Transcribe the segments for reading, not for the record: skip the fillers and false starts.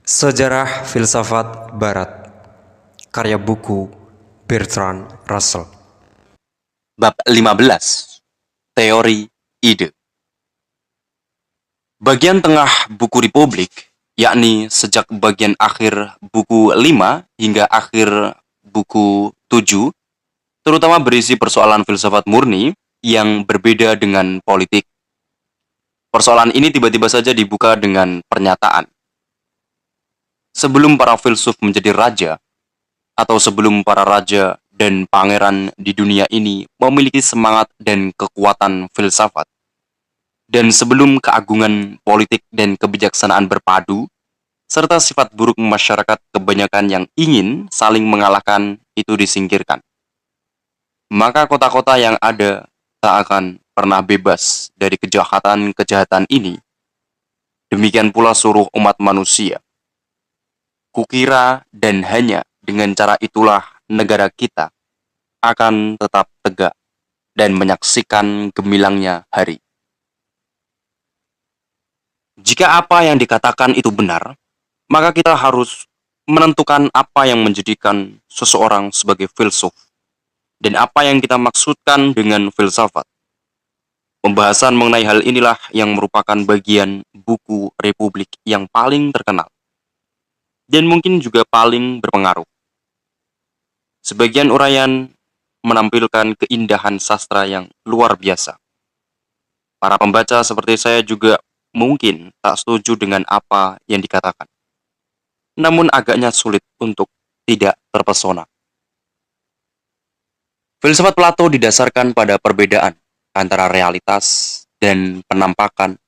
Sejarah Filsafat Barat, karya buku Bertrand Russell. Bab 15. Teori ide. Bagian tengah buku Republik, yakni sejak bagian akhir buku 5 hingga akhir buku 7, terutama berisi persoalan filsafat murni yang berbeda dengan politik. Persoalan ini tiba-tiba saja dibuka dengan pernyataan. Sebelum para filsuf menjadi raja, atau sebelum para raja dan pangeran di dunia ini memiliki semangat dan kekuatan filsafat, dan sebelum keagungan politik dan kebijaksanaan berpadu, serta sifat buruk masyarakat kebanyakan yang ingin saling mengalahkan itu disingkirkan, maka kota-kota yang ada tak akan pernah bebas dari kejahatan-kejahatan ini. Demikian pula seluruh umat manusia. Kukira dan hanya dengan cara itulah negara kita akan tetap tegak dan menyaksikan gemilangnya hari. Jika apa yang dikatakan itu benar, maka kita harus menentukan apa yang menjadikan seseorang sebagai filsuf dan apa yang kita maksudkan dengan filsafat. Pembahasan mengenai hal inilah yang merupakan bagian buku Republik yang paling terkenal dan mungkin juga paling berpengaruh. Sebagian uraian menampilkan keindahan sastra yang luar biasa. Para pembaca seperti saya juga mungkin tak setuju dengan apa yang dikatakan, namun agaknya sulit untuk tidak terpesona. Filsafat Plato didasarkan pada perbedaan antara realitas dan penampakan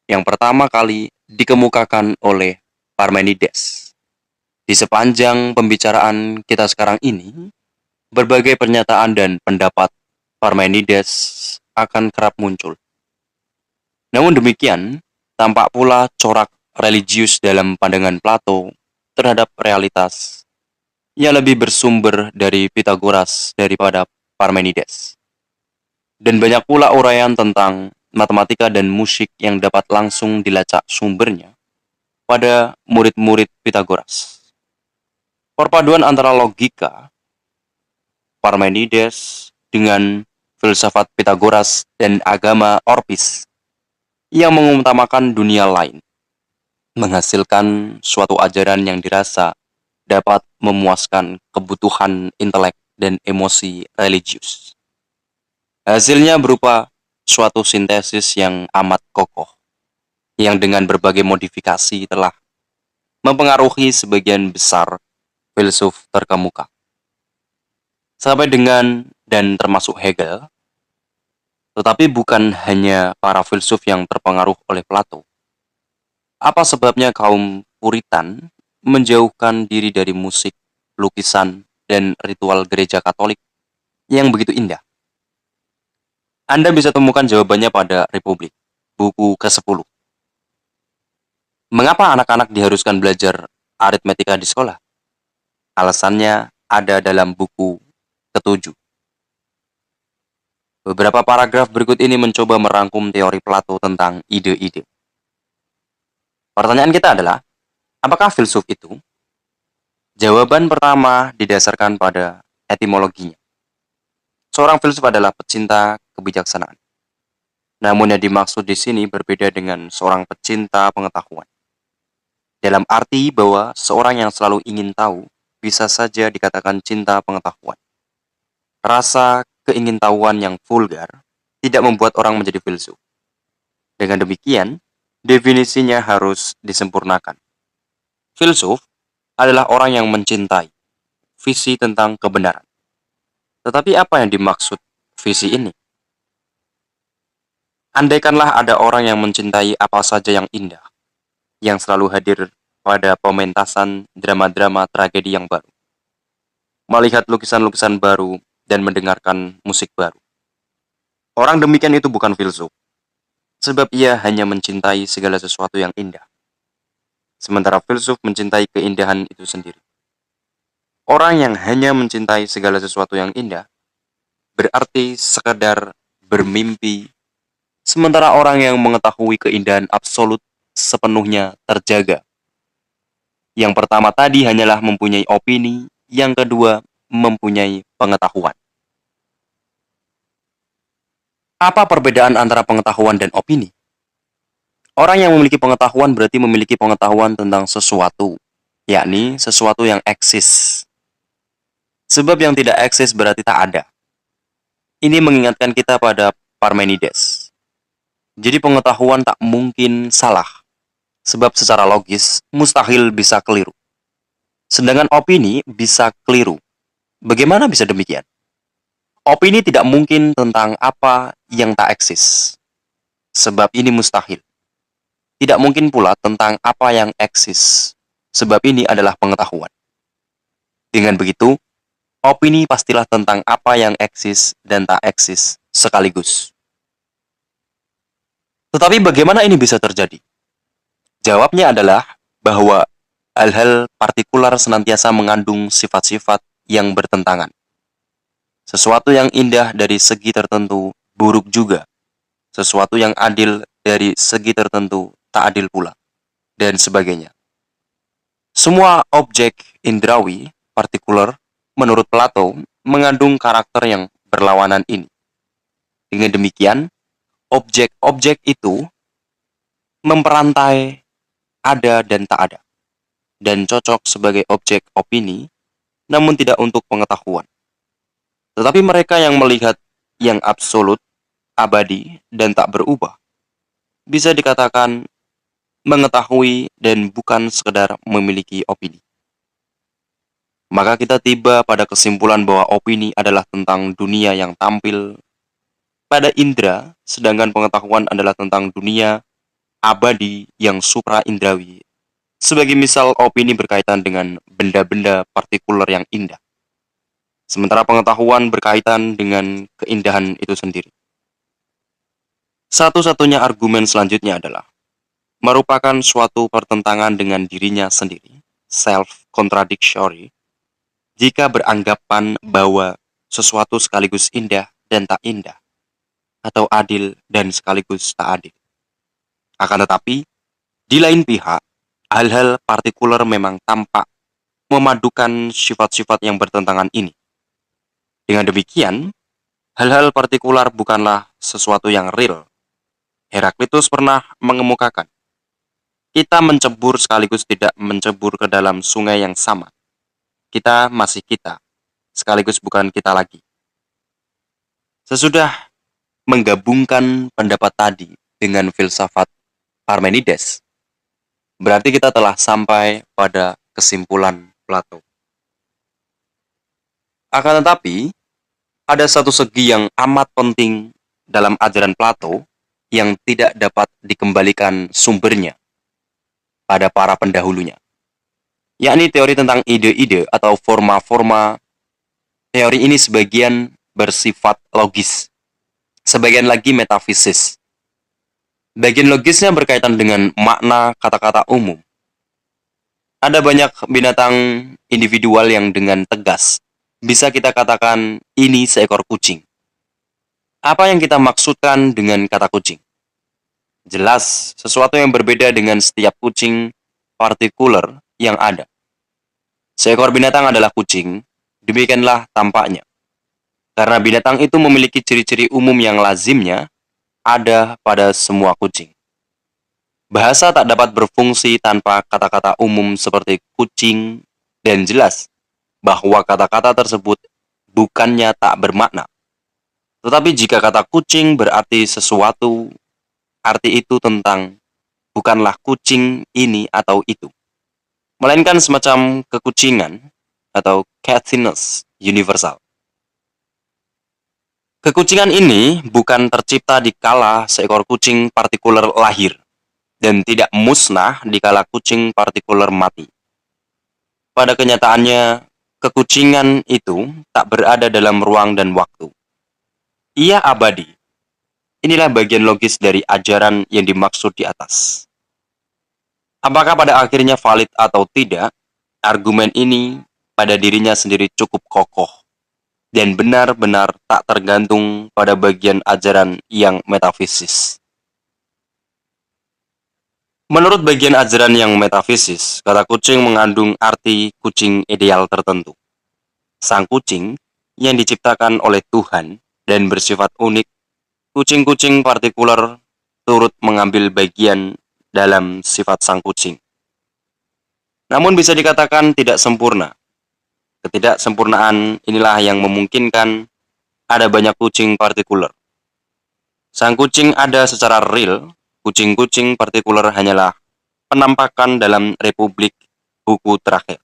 yang pertama kali dikemukakan oleh Parmenides. Di sepanjang pembicaraan kita sekarang ini, berbagai pernyataan dan pendapat Parmenides akan kerap muncul. Namun demikian, tampak pula corak religius dalam pandangan Plato terhadap realitas yang lebih bersumber dari Pythagoras daripada Parmenides. Dan banyak pula uraian tentang matematika dan musik yang dapat langsung dilacak sumbernya pada murid-murid Pythagoras. Perpaduan antara logika Parmenides dengan filsafat Pythagoras dan agama Orpis yang mengutamakan dunia lain, menghasilkan suatu ajaran yang dirasa dapat memuaskan kebutuhan intelek dan emosi religius. Hasilnya berupa suatu sintesis yang amat kokoh, yang dengan berbagai modifikasi telah mempengaruhi sebagian besar filsuf terkemuka. Sampai dengan dan termasuk Hegel, tetapi bukan hanya para filsuf yang terpengaruh oleh Plato. Apa sebabnya kaum Puritan menjauhkan diri dari musik, lukisan, dan ritual gereja Katolik yang begitu indah? Anda bisa temukan jawabannya pada Republik, buku ke-10. Mengapa anak-anak diharuskan belajar aritmetika di sekolah? Alasannya ada dalam buku ke-7. Beberapa paragraf berikut ini mencoba merangkum teori Plato tentang ide-ide. Pertanyaan kita adalah, apakah filsuf itu? Jawaban pertama didasarkan pada etimologinya. Seorang filsuf adalah pecinta kebijaksanaan. Namun yang dimaksud di sini berbeda dengan seorang pecinta pengetahuan. Dalam arti bahwa seorang yang selalu ingin tahu bisa saja dikatakan cinta pengetahuan. Rasa keingintahuan yang vulgar tidak membuat orang menjadi filsuf. Dengan demikian, definisinya harus disempurnakan. Filsuf adalah orang yang mencintai visi tentang kebenaran. Tetapi apa yang dimaksud visi ini? Andaikanlah ada orang yang mencintai apa saja yang indah, yang selalu hadir pada pementasan drama-drama tragedi yang baru, melihat lukisan-lukisan baru, dan mendengarkan musik baru. Orang demikian itu bukan filsuf, sebab ia hanya mencintai segala sesuatu yang indah. Sementara filsuf mencintai keindahan itu sendiri. Orang yang hanya mencintai segala sesuatu yang indah, berarti sekadar bermimpi, sementara orang yang mengetahui keindahan absolut sepenuhnya terjaga. Yang pertama tadi hanyalah mempunyai opini, yang kedua mempunyai pengetahuan. Apa perbedaan antara pengetahuan dan opini? Orang yang memiliki pengetahuan berarti memiliki pengetahuan tentang sesuatu, yakni sesuatu yang eksis. Sebab yang tidak eksis berarti tak ada. Ini mengingatkan kita pada Parmenides. Jadi pengetahuan tak mungkin salah, sebab secara logis mustahil bisa keliru. Sedangkan opini bisa keliru. Bagaimana bisa demikian? Opini tidak mungkin tentang apa yang tak eksis, sebab ini mustahil. Tidak mungkin pula tentang apa yang eksis, sebab ini adalah pengetahuan. Dengan begitu, opini pastilah tentang apa yang eksis dan tak eksis sekaligus. Tetapi bagaimana ini bisa terjadi? Jawabnya adalah bahwa hal-hal partikular senantiasa mengandung sifat-sifat yang bertentangan. Sesuatu yang indah dari segi tertentu buruk juga. Sesuatu yang adil dari segi tertentu tak adil pula, dan sebagainya. Semua objek indrawi partikular menurut Plato mengandung karakter yang berlawanan ini. Dengan demikian, objek-objek itu memperantai ada dan tak ada, dan cocok sebagai objek opini, namun tidak untuk pengetahuan. Tetapi mereka yang melihat yang absolut, abadi, dan tak berubah, bisa dikatakan mengetahui dan bukan sekedar memiliki opini. Maka kita tiba pada kesimpulan bahwa opini adalah tentang dunia yang tampil pada indera, sedangkan pengetahuan adalah tentang dunia abadi yang supra-indrawi. Sebagai misal, opini berkaitan dengan benda-benda partikular yang indah, sementara pengetahuan berkaitan dengan keindahan itu sendiri. Satu-satunya argumen selanjutnya adalah merupakan suatu pertentangan dengan dirinya sendiri, self-contradictory, jika beranggapan bahwa sesuatu sekaligus indah dan tak indah, atau adil dan sekaligus tak adil. Akan tetapi, di lain pihak, hal-hal partikular memang tampak memadukan sifat-sifat yang bertentangan ini. Dengan demikian, hal-hal partikular bukanlah sesuatu yang real. Heraklitus pernah mengemukakan, kita mencebur sekaligus tidak mencebur ke dalam sungai yang sama. Kita masih kita, sekaligus bukan kita lagi. Sesudah menggabungkan pendapat tadi dengan filsafat Parmenides, berarti kita telah sampai pada kesimpulan Plato. Akan tetapi, ada satu segi yang amat penting dalam ajaran Plato yang tidak dapat dikembalikan sumbernya pada para pendahulunya, yakni teori tentang ide-ide atau forma-forma. Teori ini sebagian bersifat logis, sebagian lagi metafisis. Bagian logisnya berkaitan dengan makna kata-kata umum. Ada banyak binatang individual yang dengan tegas bisa kita katakan ini seekor kucing. Apa yang kita maksudkan dengan kata kucing? Jelas, sesuatu yang berbeda dengan setiap kucing partikular yang ada. Seekor binatang adalah kucing, demikianlah tampaknya. Karena binatang itu memiliki ciri-ciri umum yang lazimnya ada pada semua kucing. Bahasa tak dapat berfungsi tanpa kata-kata umum seperti kucing, dan jelas bahwa kata-kata tersebut bukannya tak bermakna. Tetapi jika kata kucing berarti sesuatu, arti itu tentang bukanlah kucing ini atau itu, melainkan semacam kekucingan atau cattiness universal. Kekucingan ini bukan tercipta di kala seekor kucing partikular lahir dan tidak musnah di kala kucing partikular mati. Pada kenyataannya, kekucingan itu tak berada dalam ruang dan waktu. Ia abadi. Inilah bagian logis dari ajaran yang dimaksud di atas. Apakah pada akhirnya valid atau tidak, argumen ini pada dirinya sendiri cukup kokoh dan benar-benar tak tergantung pada bagian ajaran yang metafisis. Menurut bagian ajaran yang metafisis, kata kucing mengandung arti kucing ideal tertentu. Sang kucing yang diciptakan oleh Tuhan dan bersifat unik, kucing-kucing partikular turut mengambil bagian dalam sifat sang kucing. Namun bisa dikatakan tidak sempurna. Ketidaksempurnaan inilah yang memungkinkan ada banyak kucing partikular. Sang kucing ada secara real, kucing-kucing partikular hanyalah penampakan dalam Republik Buku Terakhir.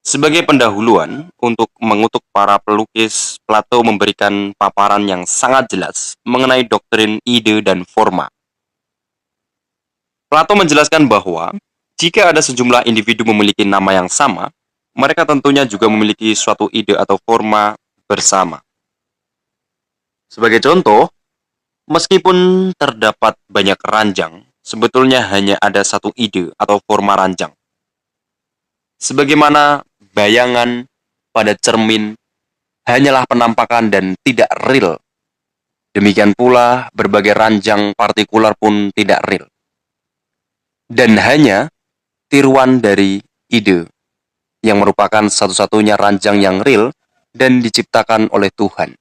Sebagai pendahuluan untuk mengutuk para pelukis, Plato memberikan paparan yang sangat jelas mengenai doktrin, ide, dan forma. Plato menjelaskan bahwa jika ada sejumlah individu memiliki nama yang sama, mereka tentunya juga memiliki suatu ide atau forma bersama. Sebagai contoh, meskipun terdapat banyak ranjang, sebetulnya hanya ada satu ide atau forma ranjang. Sebagaimana bayangan pada cermin hanyalah penampakan dan tidak real. Demikian pula berbagai ranjang partikular pun tidak real. Dan hanya tiruan dari ide yang merupakan satu-satunya ranjang yang real dan diciptakan oleh Tuhan.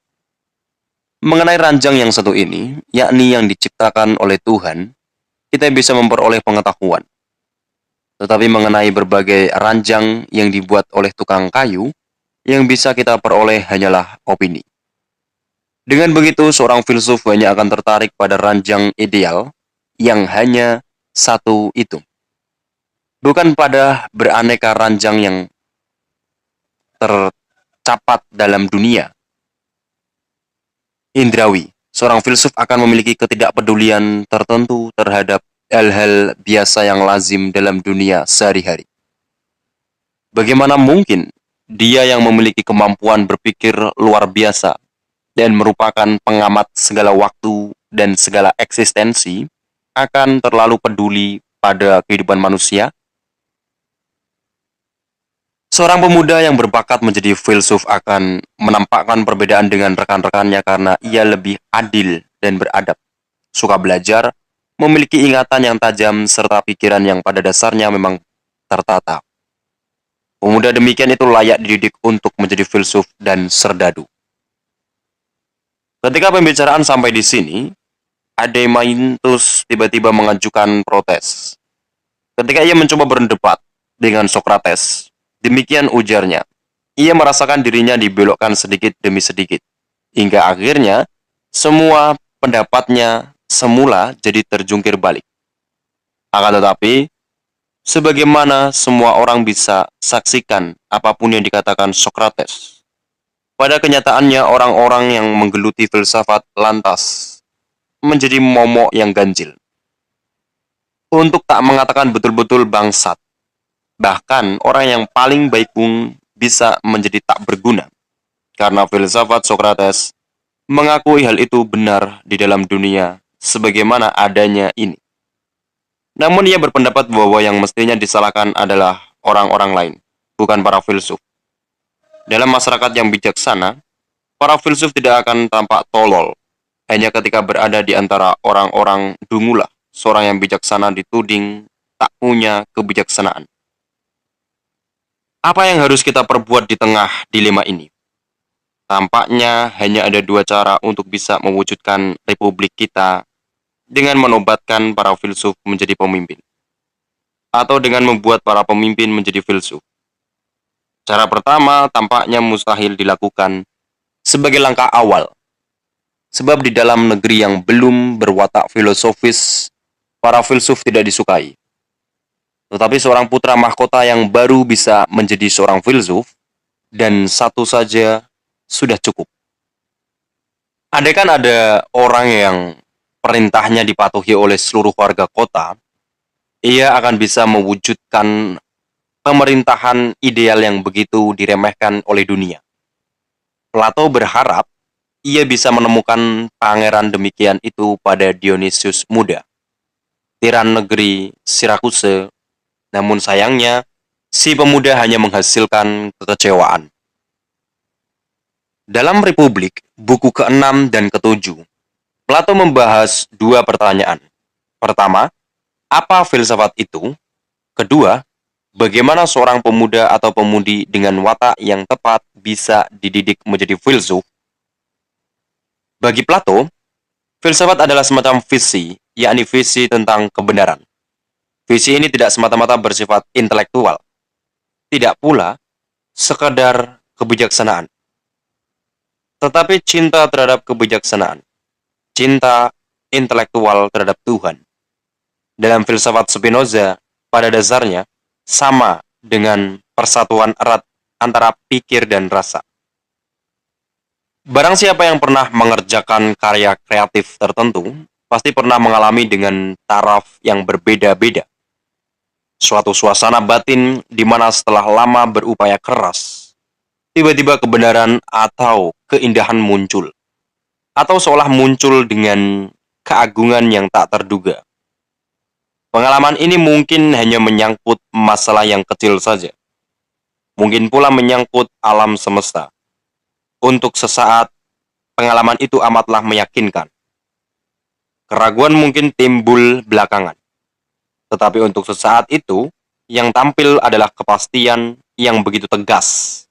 Mengenai ranjang yang satu ini, yakni yang diciptakan oleh Tuhan, kita bisa memperoleh pengetahuan. Tetapi mengenai berbagai ranjang yang dibuat oleh tukang kayu, yang bisa kita peroleh hanyalah opini. Dengan begitu, seorang filsuf hanya akan tertarik pada ranjang ideal yang hanya satu itu. Bukan pada beraneka ranjang yang tercapat dalam dunia. Indrawi, seorang filsuf akan memiliki ketidakpedulian tertentu terhadap hal-hal biasa yang lazim dalam dunia sehari-hari. Bagaimana mungkin dia yang memiliki kemampuan berpikir luar biasa dan merupakan pengamat segala waktu dan segala eksistensi akan terlalu peduli pada kehidupan manusia? Seorang pemuda yang berbakat menjadi filsuf akan menampakkan perbedaan dengan rekan-rekannya karena ia lebih adil dan beradab, suka belajar, memiliki ingatan yang tajam, serta pikiran yang pada dasarnya memang tertata. Pemuda demikian itu layak dididik untuk menjadi filsuf dan serdadu. Ketika pembicaraan sampai di sini, Adeimantus tiba-tiba mengajukan protes. Ketika ia mencoba berdebat dengan Sokrates, demikian ujarnya, ia merasakan dirinya dibelokkan sedikit demi sedikit, hingga akhirnya semua pendapatnya semula jadi terjungkir balik. Akan tetapi, sebagaimana semua orang bisa saksikan apapun yang dikatakan Sokrates, pada kenyataannya orang-orang yang menggeluti filsafat lantas menjadi momok yang ganjil. Untuk tak mengatakan betul-betul bangsat, bahkan orang yang paling baik pun bisa menjadi tak berguna, karena filsafat Sokrates mengakui hal itu benar di dalam dunia sebagaimana adanya ini. Namun ia berpendapat bahwa yang mestinya disalahkan adalah orang-orang lain, bukan para filsuf. Dalam masyarakat yang bijaksana, para filsuf tidak akan tampak tolol. Hanya ketika berada di antara orang-orang dungulah seorang yang bijaksana dituding tak punya kebijaksanaan. Apa yang harus kita perbuat di tengah dilema ini? Tampaknya hanya ada dua cara untuk bisa mewujudkan republik kita dengan menobatkan para filsuf menjadi pemimpin, atau dengan membuat para pemimpin menjadi filsuf. Cara pertama tampaknya mustahil dilakukan sebagai langkah awal, sebab di dalam negeri yang belum berwatak filosofis, para filsuf tidak disukai. Tetapi seorang putra mahkota yang baru bisa menjadi seorang filsuf, dan satu saja sudah cukup. Andaikan ada orang yang perintahnya dipatuhi oleh seluruh warga kota, ia akan bisa mewujudkan pemerintahan ideal yang begitu diremehkan oleh dunia. Plato berharap ia bisa menemukan pangeran demikian itu pada Dionysius muda, tiran negeri Sirakuse. Namun sayangnya, si pemuda hanya menghasilkan kekecewaan. Dalam Republik, buku ke-6 dan ke-7, Plato membahas dua pertanyaan. Pertama, Apa filsafat itu? Kedua, bagaimana seorang pemuda atau pemudi dengan watak yang tepat bisa dididik menjadi filsuf? Bagi Plato, filsafat adalah semacam visi, yakni visi tentang kebenaran. Visi ini tidak semata-mata bersifat intelektual, tidak pula sekadar kebijaksanaan, tetapi cinta terhadap kebijaksanaan, cinta intelektual terhadap Tuhan. Dalam filsafat Spinoza, pada dasarnya sama dengan persatuan erat antara pikir dan rasa. Barang siapa yang pernah mengerjakan karya kreatif tertentu, pasti pernah mengalami dengan taraf yang berbeda-beda. Suatu suasana batin di mana setelah lama berupaya keras, tiba-tiba kebenaran atau keindahan muncul, atau seolah muncul dengan keagungan yang tak terduga. Pengalaman ini mungkin hanya menyangkut masalah yang kecil saja, mungkin pula menyangkut alam semesta. Untuk sesaat, pengalaman itu amatlah meyakinkan. Keraguan mungkin timbul belakangan, tetapi untuk sesaat itu, yang tampil adalah kepastian yang begitu tegas.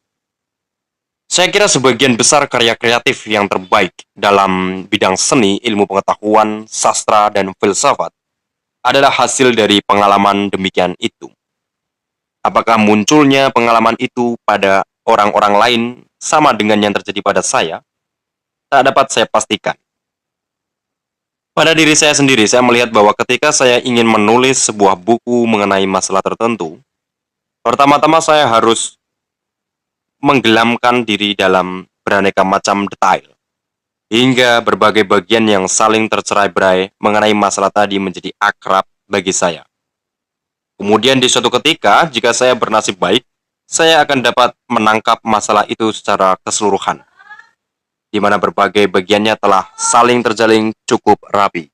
Saya kira sebagian besar karya kreatif yang terbaik dalam bidang seni, ilmu pengetahuan, sastra, dan filsafat adalah hasil dari pengalaman demikian itu. Apakah munculnya pengalaman itu pada orang-orang lain sama dengan yang terjadi pada saya? Tak dapat saya pastikan. Pada diri saya sendiri, saya melihat bahwa ketika saya ingin menulis sebuah buku mengenai masalah tertentu, pertama-tama saya harus menggelamkan diri dalam beraneka macam detail, hingga berbagai bagian yang saling tercerai-berai mengenai masalah tadi menjadi akrab bagi saya. Kemudian di suatu ketika, jika saya bernasib baik, saya akan dapat menangkap masalah itu secara keseluruhan, di mana berbagai bagiannya telah saling terjalin cukup rapi.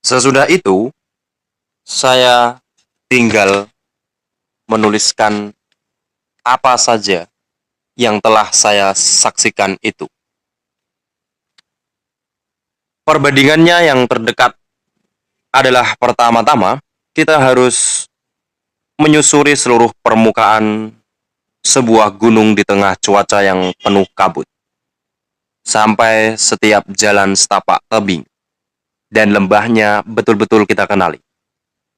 Sesudah itu, saya tinggal menuliskan apa saja yang telah saya saksikan itu. Perbandingannya yang terdekat adalah pertama-tama, kita harus menyusuri seluruh permukaan sebuah gunung di tengah cuaca yang penuh kabut, sampai setiap jalan setapak tebing dan lembahnya betul-betul kita kenali.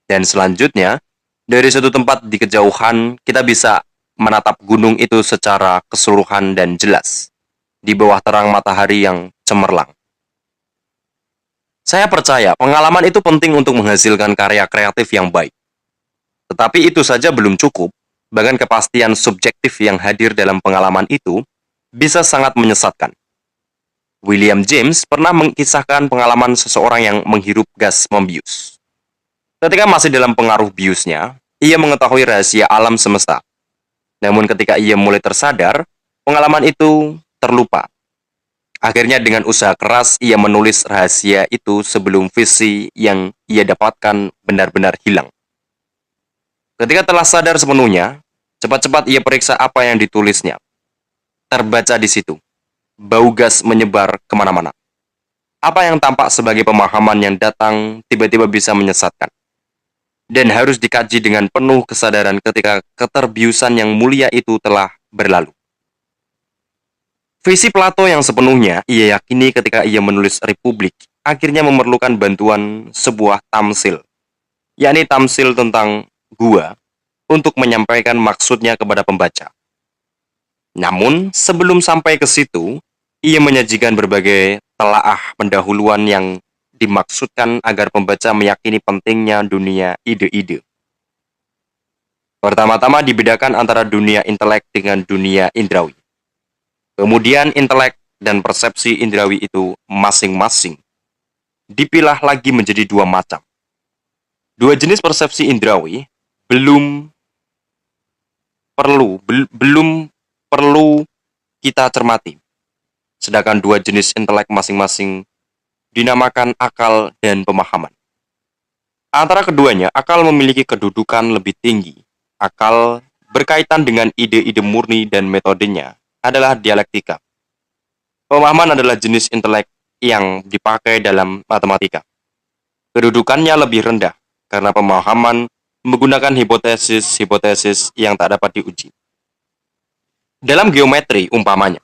Dan selanjutnya, dari suatu tempat di kejauhan, kita bisa menatap gunung itu secara keseluruhan dan jelas, di bawah terang matahari yang cemerlang. Saya percaya pengalaman itu penting untuk menghasilkan karya kreatif yang baik. Tetapi itu saja belum cukup. Bahkan kepastian subjektif yang hadir dalam pengalaman itu bisa sangat menyesatkan. William James pernah mengisahkan pengalaman seseorang yang menghirup gas membius. Ketika masih dalam pengaruh biusnya, ia mengetahui rahasia alam semesta. Namun ketika ia mulai tersadar, pengalaman itu terlupa. Akhirnya dengan usaha keras ia menulis rahasia itu sebelum visi yang ia dapatkan benar-benar hilang. Ketika telah sadar sepenuhnya, cepat-cepat ia periksa apa yang ditulisnya. Terbaca di situ, bau gas menyebar kemana-mana. Apa yang tampak sebagai pemahaman yang datang tiba-tiba bisa menyesatkan. Dan harus dikaji dengan penuh kesadaran ketika keterbiusan yang mulia itu telah berlalu. Visi Plato yang sepenuhnya ia yakini ketika ia menulis Republik, akhirnya memerlukan bantuan sebuah tamsil, yakni tamsil tentang gua, untuk menyampaikan maksudnya kepada pembaca. Namun, sebelum sampai ke situ, ia menyajikan berbagai telaah pendahuluan yang dimaksudkan agar pembaca meyakini pentingnya dunia ide-ide. Pertama-tama dibedakan antara dunia intelek dengan dunia indrawi. Kemudian intelek dan persepsi indrawi itu masing-masing dipilah lagi menjadi dua macam. Dua jenis persepsi indrawi belum perlu kita cermati. Sedangkan dua jenis intelek masing-masing dinamakan akal dan pemahaman. Antara keduanya, akal memiliki kedudukan lebih tinggi. Akal berkaitan dengan ide-ide murni dan metodenya adalah dialektika. Pemahaman adalah jenis intelek yang dipakai dalam matematika. Kedudukannya lebih rendah karena pemahaman menggunakan hipotesis-hipotesis yang tak dapat diuji. Dalam geometri, umpamanya,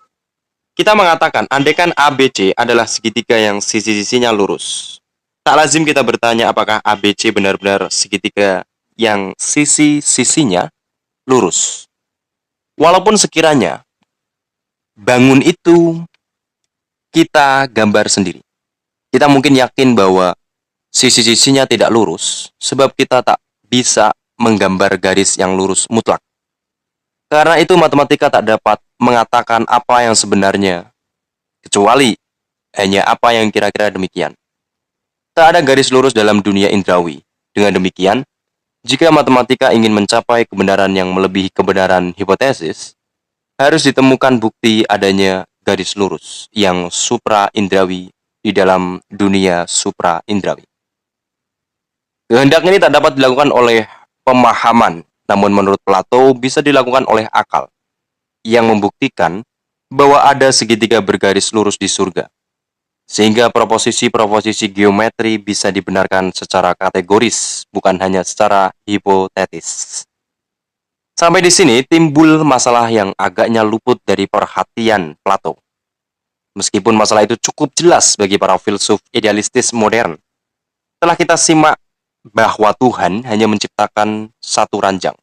kita mengatakan andaikan ABC adalah segitiga yang sisi-sisinya lurus. Tak lazim kita bertanya apakah ABC benar-benar segitiga yang sisi-sisinya lurus. Walaupun sekiranya bangun itu kita gambar sendiri. Kita mungkin yakin bahwa sisi-sisinya tidak lurus sebab kita tak bisa menggambar garis yang lurus mutlak. Karena itu matematika tak dapat mengatakan apa yang sebenarnya, kecuali hanya apa yang kira-kira demikian. Tak ada garis lurus dalam dunia indrawi. Dengan demikian, jika matematika ingin mencapai kebenaran yang melebihi kebenaran hipotesis, harus ditemukan bukti adanya garis lurus yang supra-indrawi di dalam dunia supra-indrawi. Kehendak ini tak dapat dilakukan oleh pemahaman, namun menurut Plato bisa dilakukan oleh akal, yang membuktikan bahwa ada segitiga bergaris lurus di surga. Sehingga proposisi-proposisi geometri bisa dibenarkan secara kategoris, bukan hanya secara hipotetis. Sampai di sini timbul masalah yang agaknya luput dari perhatian Plato. Meskipun masalah itu cukup jelas bagi para filsuf idealistis modern. Telah kita simak bahwa Tuhan hanya menciptakan satu ranjang.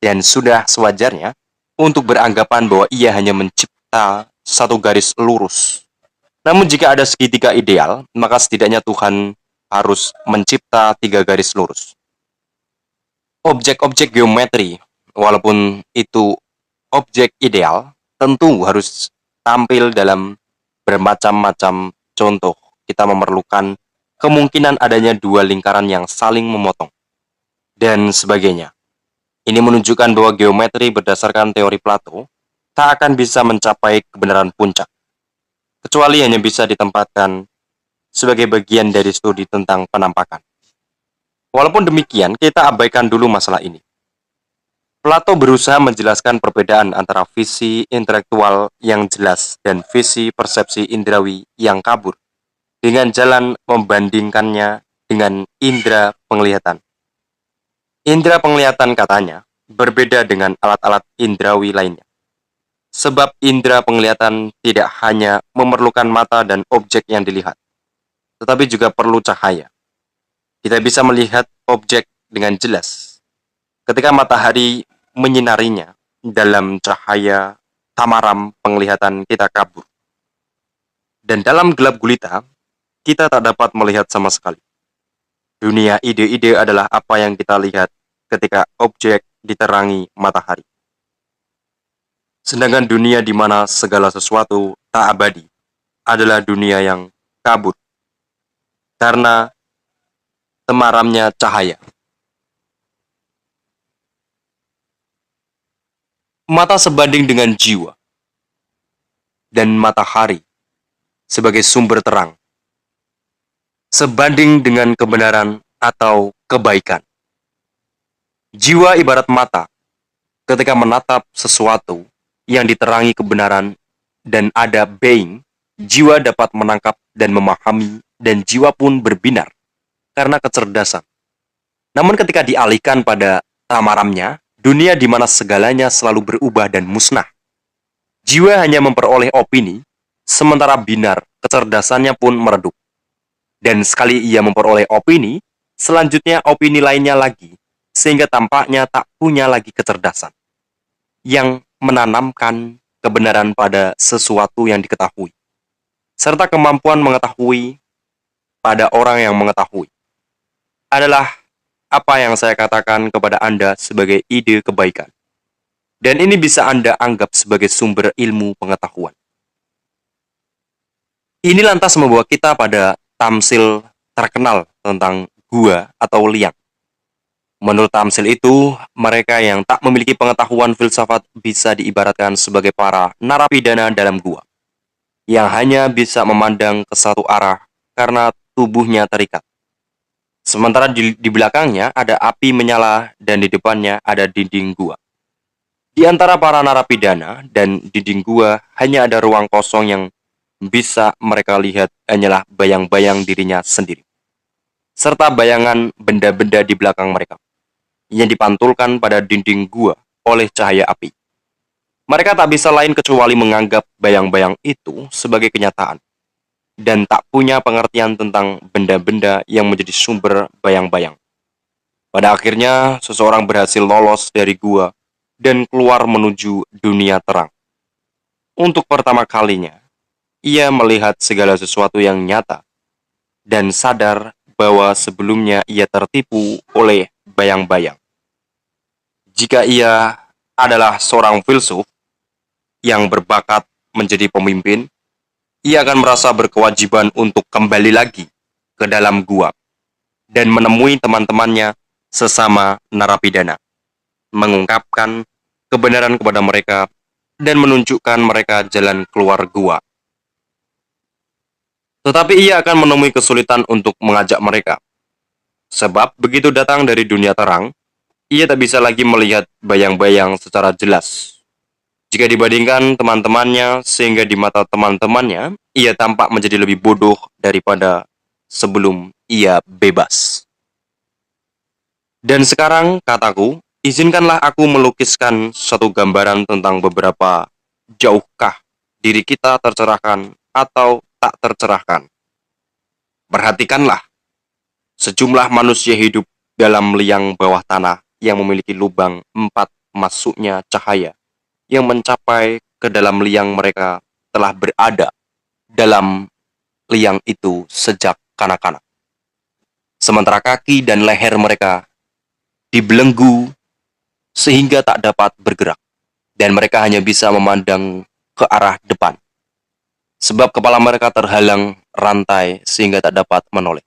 Dan sudah sewajarnya untuk beranggapan bahwa ia hanya mencipta satu garis lurus. Namun jika ada segitiga ideal, maka setidaknya Tuhan harus mencipta 3 garis lurus. Objek-objek geometri, walaupun itu objek ideal, tentu harus tampil dalam bermacam-macam contoh. Kita memerlukan kemungkinan adanya 2 lingkaran yang saling memotong, dan sebagainya. Ini menunjukkan bahwa geometri berdasarkan teori Plato tak akan bisa mencapai kebenaran puncak, kecuali hanya bisa ditempatkan sebagai bagian dari studi tentang penampakan. Walaupun demikian, kita abaikan dulu masalah ini. Plato berusaha menjelaskan perbedaan antara visi intelektual yang jelas dan visi persepsi indrawi yang kabur, dengan jalan membandingkannya dengan indera penglihatan. Indera penglihatan, katanya, berbeda dengan alat-alat indrawi lainnya. Sebab indera penglihatan tidak hanya memerlukan mata dan objek yang dilihat, tetapi juga perlu cahaya. Kita bisa melihat objek dengan jelas ketika matahari menyinarinya. Dalam cahaya tamaram penglihatan kita kabur. Dan dalam gelap gulita, kita tak dapat melihat sama sekali. Dunia ide-ide adalah apa yang kita lihat ketika objek diterangi matahari. Sedangkan dunia di mana segala sesuatu tak abadi adalah dunia yang kabur karena temaramnya cahaya. Mata sebanding dengan jiwa, dan matahari sebagai sumber terang sebanding dengan kebenaran atau kebaikan. Jiwa ibarat mata ketika menatap sesuatu yang diterangi kebenaran dan ada being, jiwa dapat menangkap dan memahami, dan jiwa pun berbinar karena kecerdasan. Namun ketika dialihkan pada tamaramnya, dunia di mana segalanya selalu berubah dan musnah, jiwa hanya memperoleh opini, sementara binar kecerdasannya pun meredup. Dan sekali ia memperoleh opini, selanjutnya opini lainnya lagi, sehingga tampaknya tak punya lagi kecerdasan yang menanamkan kebenaran pada sesuatu yang diketahui, serta kemampuan mengetahui pada orang yang mengetahui adalah apa yang saya katakan kepada Anda sebagai ide kebaikan. Dan ini bisa Anda anggap sebagai sumber ilmu pengetahuan. Ini lantas membawa kita pada tamsil terkenal tentang gua atau liang. Menurut tamsil itu, mereka yang tak memiliki pengetahuan filsafat bisa diibaratkan sebagai para narapidana dalam gua, yang hanya bisa memandang ke satu arah karena tubuhnya terikat. Sementara di belakangnya ada api menyala dan di depannya ada dinding gua. Di antara para narapidana dan dinding gua hanya ada ruang kosong yang bisa mereka lihat hanyalah bayang-bayang dirinya sendiri. serta bayangan benda-benda di belakang mereka yang dipantulkan pada dinding gua oleh cahaya api. Mereka tak bisa lain kecuali menganggap bayang-bayang itu sebagai kenyataan dan tak punya pengertian tentang benda-benda yang menjadi sumber bayang-bayang. Pada akhirnya, seseorang berhasil lolos dari gua dan keluar menuju dunia terang. Untuk pertama kalinya, ia melihat segala sesuatu yang nyata dan sadar bahwa sebelumnya ia tertipu oleh bayang-bayang. Jika ia adalah seorang filsuf yang berbakat menjadi pemimpin, ia akan merasa berkewajiban untuk kembali lagi ke dalam gua dan menemui teman-temannya sesama narapidana, mengungkapkan kebenaran kepada mereka dan menunjukkan mereka jalan keluar gua. Tetapi ia akan menemui kesulitan untuk mengajak mereka, sebab begitu datang dari dunia terang, ia tak bisa lagi melihat bayang-bayang secara jelas. Jika dibandingkan teman-temannya, sehingga di mata teman-temannya, ia tampak menjadi lebih bodoh daripada sebelum ia bebas. Dan sekarang, kataku, izinkanlah aku melukiskan suatu gambaran tentang beberapa jauhkah diri kita tercerahkan atau tak tercerahkan. Perhatikanlah, sejumlah manusia hidup dalam liang bawah tanah yang memiliki lubang 4 masuknya cahaya yang mencapai ke dalam liang mereka telah berada dalam liang itu sejak kanak-kanak. Sementara kaki dan leher mereka dibelenggu sehingga tak dapat bergerak, dan mereka hanya bisa memandang ke arah depan, sebab kepala mereka terhalang rantai sehingga tak dapat menoleh.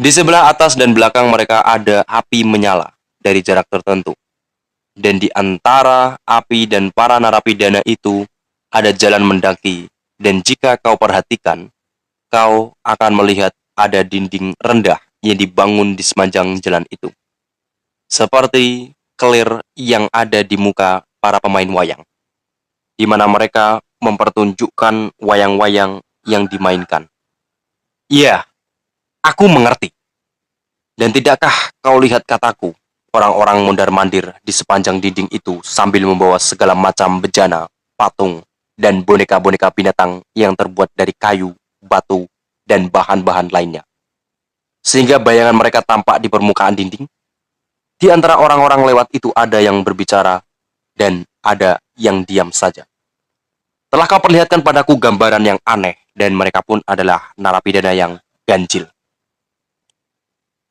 Di sebelah atas dan belakang mereka ada api menyala dari jarak tertentu. Dan di antara api dan para narapidana itu ada jalan mendaki, dan jika kau perhatikan, kau akan melihat ada dinding rendah yang dibangun di sepanjang jalan itu, seperti kelir yang ada di muka para pemain wayang, di mana mereka mempertunjukkan wayang-wayang yang dimainkan. Iya, aku mengerti. Dan tidakkah kau lihat, kataku, orang-orang mondar-mandir di sepanjang dinding itu sambil membawa segala macam bejana, patung, dan boneka-boneka binatang yang terbuat dari kayu, batu, dan bahan-bahan lainnya. Sehingga bayangan mereka tampak di permukaan dinding. Di antara orang-orang lewat itu ada yang berbicara dan ada yang diam saja. Telah kau perlihatkan padaku gambaran yang aneh, dan mereka pun adalah narapidana yang ganjil.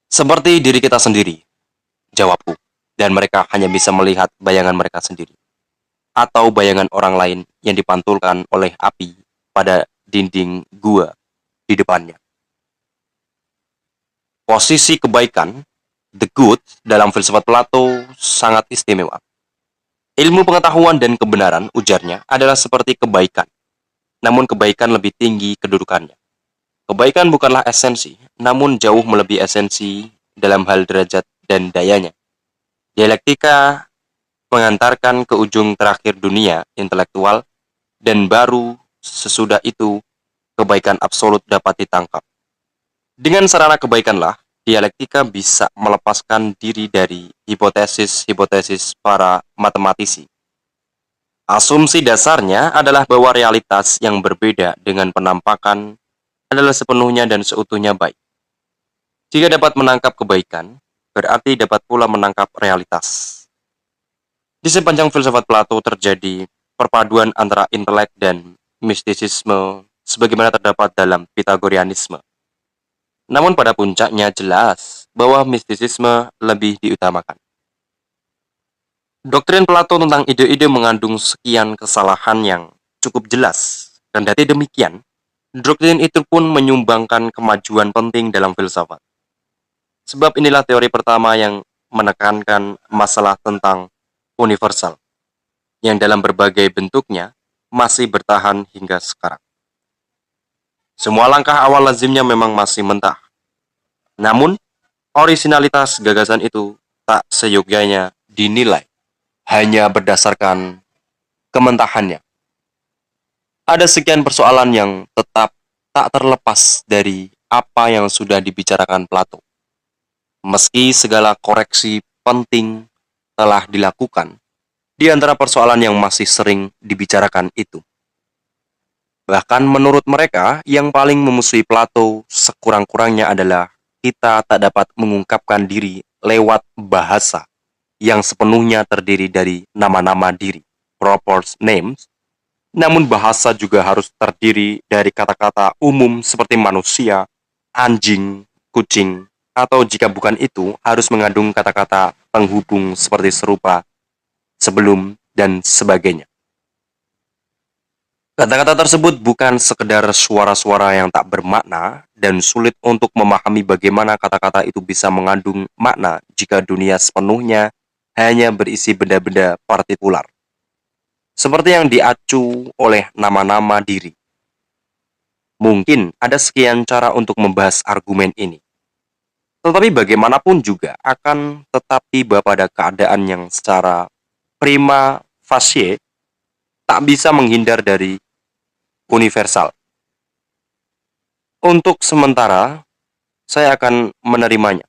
Seperti diri kita sendiri, jawabku, dan mereka hanya bisa melihat bayangan mereka sendiri, atau bayangan orang lain yang dipantulkan oleh api pada dinding gua di depannya. Posisi kebaikan, the good, dalam filsafat Plato sangat istimewa. Ilmu pengetahuan dan kebenaran, ujarnya, adalah seperti kebaikan, namun kebaikan lebih tinggi kedudukannya. Kebaikan bukanlah esensi, namun jauh melebihi esensi dalam hal derajat dan dayanya. Dialektika mengantarkan ke ujung terakhir dunia intelektual, dan baru sesudah itu kebaikan absolut dapat ditangkap. Dengan sarana kebaikanlah, dialektika bisa melepaskan diri dari hipotesis-hipotesis para matematisi. Asumsi dasarnya adalah bahwa realitas yang berbeda dengan penampakan adalah sepenuhnya dan seutuhnya baik. Jika dapat menangkap kebaikan, berarti dapat pula menangkap realitas. Di sepanjang filsafat Plato terjadi perpaduan antara intelek dan mistisisme sebagaimana terdapat dalam Pythagoreanisme. Namun pada puncaknya jelas bahwa mistisisme lebih diutamakan. Doktrin Plato tentang ide-ide mengandung sekian kesalahan yang cukup jelas, dan dari demikian, doktrin itu pun menyumbangkan kemajuan penting dalam filsafat. Sebab inilah teori pertama yang menekankan masalah tentang universal, yang dalam berbagai bentuknya masih bertahan hingga sekarang. Semua langkah awal lazimnya memang masih mentah. Namun, orisinalitas gagasan itu tak seyogyanya dinilai hanya berdasarkan kementahannya. Ada sekian persoalan yang tetap tak terlepas dari apa yang sudah dibicarakan Plato. Meski segala koreksi penting telah dilakukan, di antara persoalan yang masih sering dibicarakan itu. Bahkan menurut mereka, yang paling memusuhi Plato sekurang-kurangnya adalah kita tak dapat mengungkapkan diri lewat bahasa yang sepenuhnya terdiri dari nama-nama diri, proper names, namun bahasa juga harus terdiri dari kata-kata umum seperti manusia, anjing, kucing, atau jika bukan itu, harus mengandung kata-kata penghubung seperti serupa, sebelum, dan sebagainya. Kata-kata tersebut bukan sekedar suara-suara yang tak bermakna dan sulit untuk memahami bagaimana kata-kata itu bisa mengandung makna jika dunia sepenuhnya hanya berisi benda-benda partikular. Seperti yang diacu oleh nama-nama diri. Mungkin ada sekian cara untuk membahas argumen ini. Tetapi bagaimanapun juga akan tetap tiba pada keadaan yang secara prima facie tak bisa menghindar dari universal. Untuk sementara, saya akan menerimanya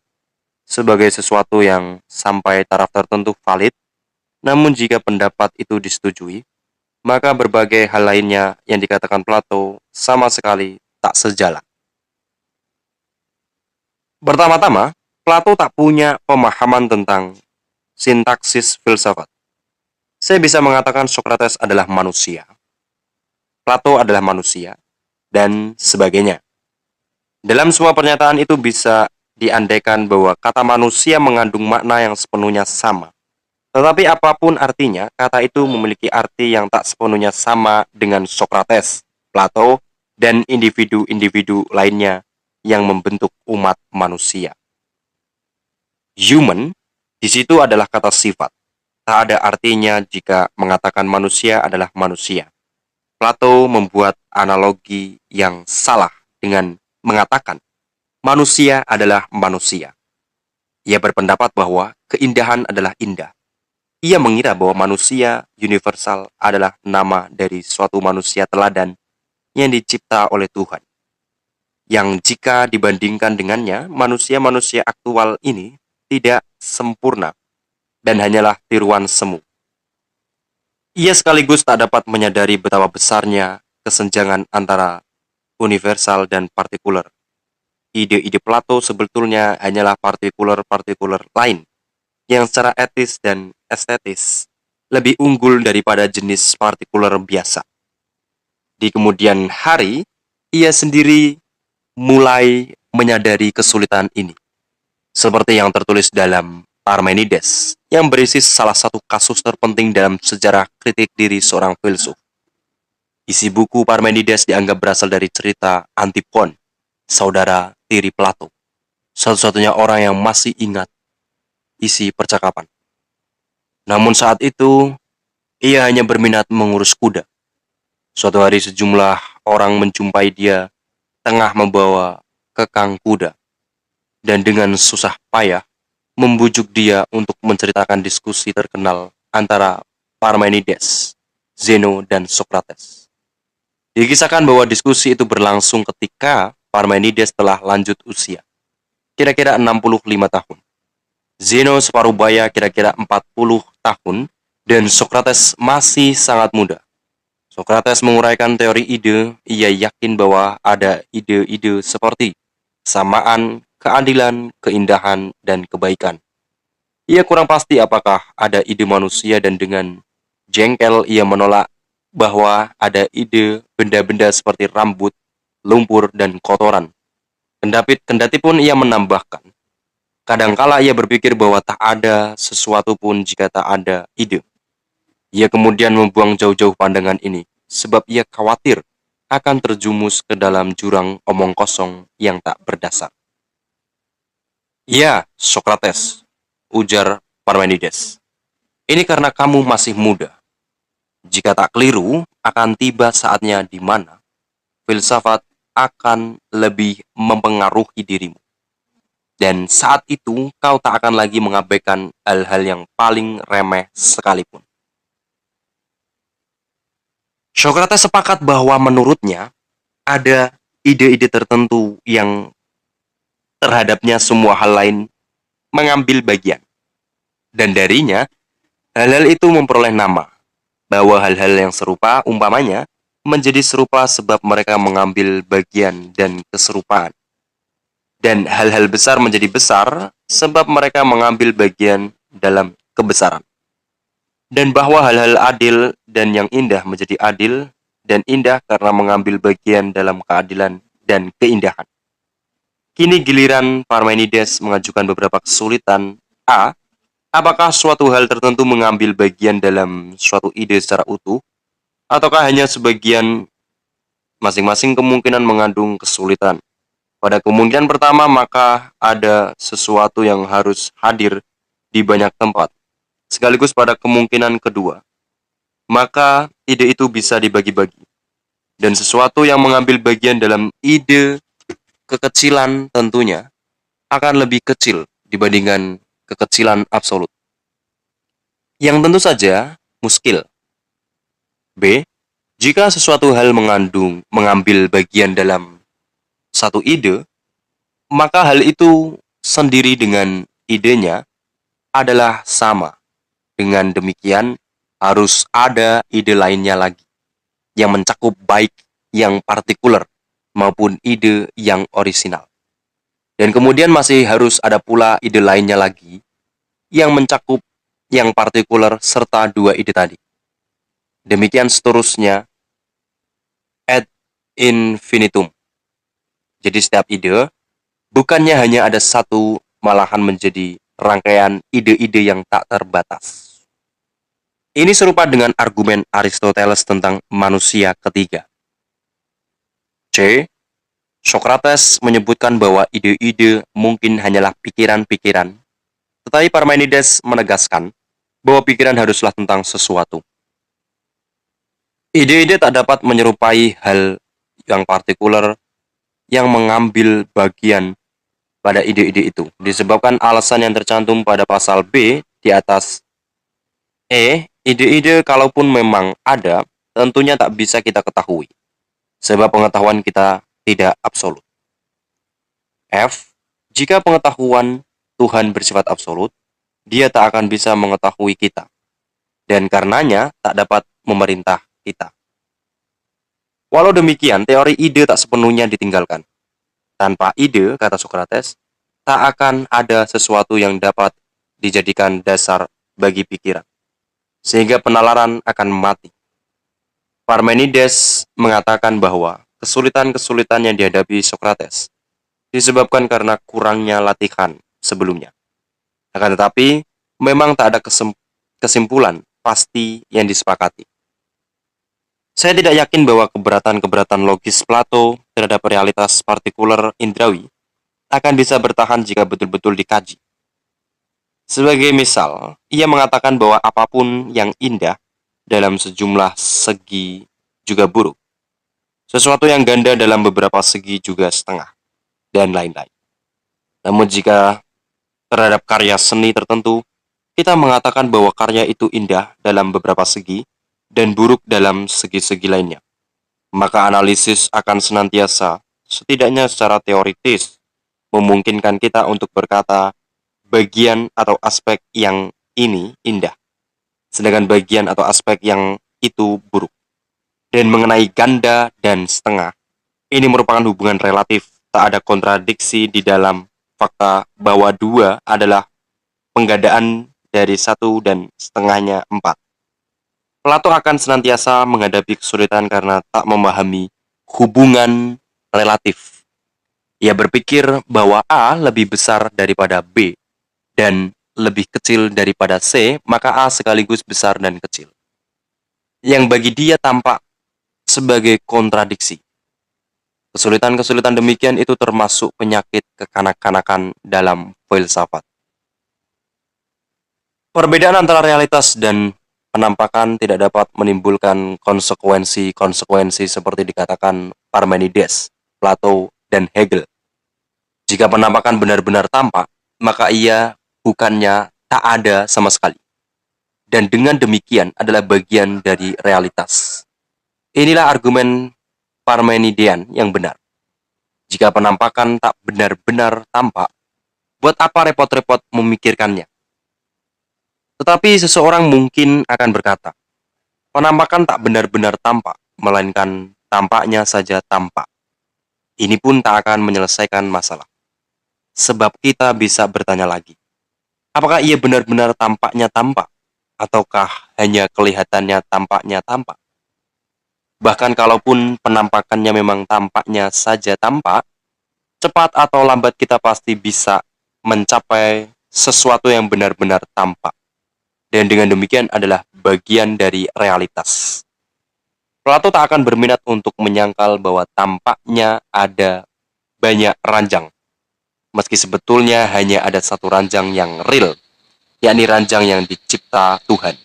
sebagai sesuatu yang sampai taraf tertentu valid, namun jika pendapat itu disetujui, maka berbagai hal lainnya yang dikatakan Plato sama sekali tak sejalan. Pertama-tama, Plato tak punya pemahaman tentang sintaksis filsafat. Saya bisa mengatakan Socrates adalah manusia, Plato adalah manusia, dan sebagainya. Dalam semua pernyataan itu bisa diandaikan bahwa kata manusia mengandung makna yang sepenuhnya sama. Tetapi apapun artinya, kata itu memiliki arti yang tak sepenuhnya sama dengan Socrates, Plato, dan individu-individu lainnya yang membentuk umat manusia. Human di situ adalah kata sifat. Tak ada artinya jika mengatakan manusia adalah manusia. Plato membuat analogi yang salah dengan mengatakan manusia adalah manusia. Ia berpendapat bahwa keindahan adalah indah. Ia mengira bahwa manusia universal adalah nama dari suatu manusia teladan yang dicipta oleh Tuhan. Yang jika dibandingkan dengannya, manusia-manusia aktual ini tidak sempurna dan hanyalah tiruan semu. Ia sekaligus tak dapat menyadari betapa besarnya kesenjangan antara universal dan partikular. Ide-ide Plato sebetulnya hanyalah partikular-partikular lain yang secara etis dan estetis lebih unggul daripada jenis partikular biasa. Di kemudian hari, ia sendiri mulai menyadari kesulitan ini. Seperti yang tertulis dalam Parmenides, yang berisi salah satu kasus terpenting dalam sejarah kritik diri seorang filsuf. Isi buku Parmenides dianggap berasal dari cerita Antipon, saudara tiri Plato, satu-satunya orang yang masih ingat isi percakapan. Namun saat itu, ia hanya berminat mengurus kuda. Suatu hari sejumlah orang menjumpai dia tengah membawa kekang kuda, dan dengan susah payah membujuk dia untuk menceritakan diskusi terkenal antara Parmenides, Zeno, dan Socrates. Dikisahkan bahwa diskusi itu berlangsung ketika Parmenides telah lanjut usia, kira-kira 65 tahun. Zeno separuh baya kira-kira 40 tahun, dan Socrates masih sangat muda. Socrates menguraikan teori ide, ia yakin bahwa ada ide-ide seperti kesamaan, keadilan, keindahan, dan kebaikan. Ia kurang pasti apakah ada ide manusia dan dengan jengkel ia menolak bahwa ada ide benda-benda seperti rambut, lumpur, dan kotoran. Kendati pun ia menambahkan, kadangkala ia berpikir bahwa tak ada sesuatu pun jika tak ada ide. Ia kemudian membuang jauh-jauh pandangan ini, sebab ia khawatir akan terjumus ke dalam jurang omong kosong yang tak berdasar. Ya, Socrates, ujar Parmenides. Ini karena kamu masih muda. Jika tak keliru, akan tiba saatnya di mana filsafat akan lebih mempengaruhi dirimu. Dan saat itu, kau tak akan lagi mengabaikan hal-hal yang paling remeh sekalipun. Socrates sepakat bahwa menurutnya ada ide-ide tertentu yang terhadapnya semua hal lain mengambil bagian. Dan darinya, hal-hal itu memperoleh nama, bahwa hal-hal yang serupa umpamanya menjadi serupa sebab mereka mengambil bagian dan keserupaan. Dan hal-hal besar menjadi besar sebab mereka mengambil bagian dalam kebesaran. Dan bahwa hal-hal adil dan yang indah menjadi adil dan indah karena mengambil bagian dalam keadilan dan keindahan. Kini giliran Parmenides mengajukan beberapa kesulitan. A. Apakah suatu hal tertentu mengambil bagian dalam suatu ide secara utuh, ataukah hanya sebagian? Masing-masing kemungkinan mengandung kesulitan. Pada kemungkinan pertama, maka ada sesuatu yang harus hadir di banyak tempat. Sekaligus pada kemungkinan kedua, maka ide itu bisa dibagi-bagi. Dan sesuatu yang mengambil bagian dalam ide kekecilan tentunya akan lebih kecil dibandingkan kekecilan absolut. Yang tentu saja muskil. B. Jika sesuatu hal mengambil bagian dalam satu ide, maka hal itu sendiri dengan idenya adalah sama. Dengan demikian, harus ada ide lainnya lagi yang mencakup baik yang partikular maupun ide yang orisinal. Dan kemudian masih harus ada pula ide lainnya lagi yang mencakup yang partikular serta dua ide tadi. Demikian seterusnya ad infinitum. Jadi setiap ide bukannya hanya ada satu, malahan menjadi rangkaian ide-ide yang tak terbatas. Ini serupa dengan argumen Aristoteles tentang manusia ketiga. C. Socrates menyebutkan bahwa ide-ide mungkin hanyalah pikiran-pikiran, tetapi Parmenides menegaskan bahwa pikiran haruslah tentang sesuatu. Ide-ide tak dapat menyerupai hal yang partikular yang mengambil bagian pada ide-ide itu, disebabkan alasan yang tercantum pada pasal B di atas. Ide-ide kalaupun memang ada, tentunya tak bisa kita ketahui, sebab pengetahuan kita tidak absolut. F. Jika pengetahuan Tuhan bersifat absolut, Dia tak akan bisa mengetahui kita, dan karenanya tak dapat memerintah kita. Walau demikian, teori ide tak sepenuhnya ditinggalkan. Tanpa ide, kata Socrates, tak akan ada sesuatu yang dapat dijadikan dasar bagi pikiran, sehingga penalaran akan mati. Parmenides mengatakan bahwa kesulitan-kesulitan yang dihadapi Socrates disebabkan karena kurangnya latihan sebelumnya. Akan tetapi, memang tak ada kesimpulan pasti yang disepakati. Saya tidak yakin bahwa keberatan-keberatan logis Plato terhadap realitas partikular indrawi akan bisa bertahan jika betul-betul dikaji. Sebagai misal, ia mengatakan bahwa apapun yang indah dalam sejumlah segi juga buruk. Sesuatu yang ganda dalam beberapa segi juga setengah, dan lain-lain. Namun jika terhadap karya seni tertentu, kita mengatakan bahwa karya itu indah dalam beberapa segi dan buruk dalam segi-segi lainnya, maka analisis akan senantiasa, setidaknya secara teoritis, memungkinkan kita untuk berkata bagian atau aspek yang ini indah, sedangkan bagian atau aspek yang itu buruk. Dan mengenai ganda dan setengah, ini merupakan hubungan relatif, tak ada kontradiksi di dalam fakta bahwa dua adalah penggandaan dari satu dan setengahnya 4. Plato akan senantiasa menghadapi kesulitan karena tak memahami hubungan relatif. Ia berpikir bahwa A lebih besar daripada B dan lebih kecil daripada C, maka A sekaligus besar dan kecil. Yang bagi dia tampak sebagai kontradiksi. Kesulitan-kesulitan demikian itu termasuk penyakit kekanak-kanakan dalam filsafat. Perbedaan antara realitas dan penampakan tidak dapat menimbulkan konsekuensi-konsekuensi seperti dikatakan Parmenides, Plato, dan Hegel. Jika penampakan benar-benar tampak, maka ia bukannya tak ada sama sekali. Dan dengan demikian adalah bagian dari realitas. Inilah argumen Parmenidean yang benar. Jika penampakan tak benar-benar tampak, buat apa repot-repot memikirkannya? Tetapi seseorang mungkin akan berkata, penampakan tak benar-benar tampak, melainkan tampaknya saja tampak. Ini pun tak akan menyelesaikan masalah. Sebab kita bisa bertanya lagi, apakah ia benar-benar tampaknya tampak? Ataukah hanya kelihatannya tampaknya tampak? Bahkan kalaupun penampakannya memang tampaknya saja tampak, cepat atau lambat kita pasti bisa mencapai sesuatu yang benar-benar tampak. Dan dengan demikian adalah bagian dari realitas. Plato tak akan berminat untuk menyangkal bahwa tampaknya ada banyak ranjang, meski sebetulnya hanya ada satu ranjang yang real, yakni ranjang yang dicipta Tuhan.